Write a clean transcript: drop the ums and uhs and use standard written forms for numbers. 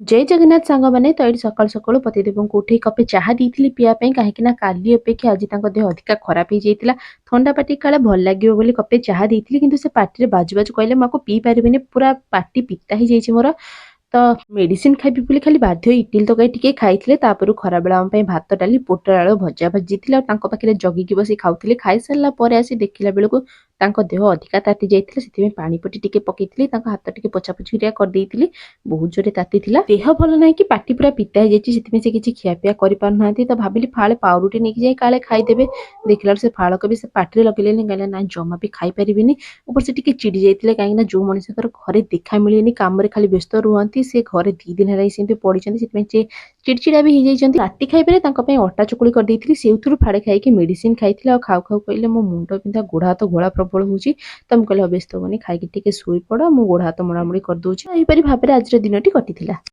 जय जगन्नाथ सांग मैंने तो ये सकाल सकाଳୁ ପତିଦେବଙ୍କୁ ଉଠେଇ କପେ ଚାହା ଦେଇଥିଲି ପିଇବା ପାଇଁ କାହିଁକି ନା କାଲି ଅପେକ୍ଷା ଆଜି ତାଙ୍କ ଦେହ ଅଧିକା ଖରାପ ହେଇଯାଇଥିଲା। ଥଣ୍ଡା ପାଟି କାଳେ ଭଲ ଲାଗିବ ବୋଲି କପେ ଚାହା ଦେଇଥିଲି କିନ୍ତୁ ସେ ପାଟିରେ ବାଜୁ ବାଜୁ କହିଲେ ମୁଁ ଆକୁ ପିଇ ପାରିବିନି ପୁରା ପାଟି ପିତା ହେଇଯାଇଛି ମୋର। ତ ମେଡିସିନ ଖାଇବି ବୋଲି ଖାଲି ବାଧ୍ୟ ହୋଇ ଇଟିଲି ତରକାରୀ ଟିକେ ଖାଇଥିଲେ। ତାପରୁ ଖରାବେଳ ଆମ ପାଇଁ ଭାତ ଡାଲି ପୋଟଳ ଆଳୁ ଭଜା ଭାଜିଥିଲେ ଆଉ ତାଙ୍କ ପାଖରେ ଜଗିକି ବସି ଖାଉଥିଲେ। ଖାଇସାରିଲା ପରେ ଆସି ଦେଖିଲା ବେଳକୁ ତାଙ୍କ ଦେହ ଅଧିକା ତାତି ଯାଇଥିଲା। ସେଥିପାଇଁ ପାଣି ପଟି ଟିକେ ପକେଇଥିଲି, ତାଙ୍କ ହାତ ଟିକେ ପୋଛାପୋଛି ହେରିକା କରିଦେଇଥିଲି। ବହୁତ ଜୋରେ ତାତିଥିଲା, ଦେହ ଭଲ ନାହିଁ କି ପାଟି ପୁରା ପିତା ହେଇଯାଇଛି, ସେଥିପାଇଁ ସେ କିଛି ଖିଆପିଆ କରିପାରୁନାହାନ୍ତି। ତ ଭାବିଲି ଫାଳେ ପାଉରୁଟି ନେଇକି ଯାଇ କାଳେ ଖାଇଦେବେ। ଦେଖିଲା ବେଳକୁ ସେ ଫାଳକ ବି ସେ ପାଟିରେ ଲଗେଇଲେନି, କହିଲେ ନାଇଁ ଜମା ବି ଖାଇପାରିବିନି। ଉପରେ ସେ ଟିକେ ଚିଡି ଯାଇଥିଲେ କାହିଁକି ନା ଯୋଉ ମଣିଷଙ୍କର ଘରେ ଦେଖା ମିଳେନି, କାମରେ ଖାଲି ବ୍ୟସ୍ତ ରୁହନ୍ତି, ସେ ଘରେ 2 ଦିନ ହେଲା ସେମିତି ପଡିଛନ୍ତି। ସେଥିପାଇଁ ସେ ଚିଡଚିଡା ବି ହେଇଯାଇଛନ୍ତି। ରାତି ଖାଇବାରେ ତାଙ୍କ ପାଇଁ ଅଟା ଚକୁଳି କରିଦେଇଥିଲି, ସେଇଥିରୁ ଫାଳେ ଖାଇକି ମେଡିସିନ ଖାଇଥିଲେ। ଆଉ ଖାଉ ଖାଉ କହିଲେ ମୋ ମୁଣ୍ଡ ବିନ୍ଧା ଗୋଡ ହାତ ଘୋଳା ପ୍ରବଳ ହଉଛି। ତ ମୁଁ କହିଲି ବ୍ୟସ୍ତ ହବନି, ଖାଇକି ଟିକେ ଶୋଇପଡ, ମୁଁ ଗୋଡ ହାତ ମୋଡାମୋଡି କରିଦଉଛି। ଏହିପରି ଭାବରେ ଆଜିର ଦିନଟି କଟିଥିଲା।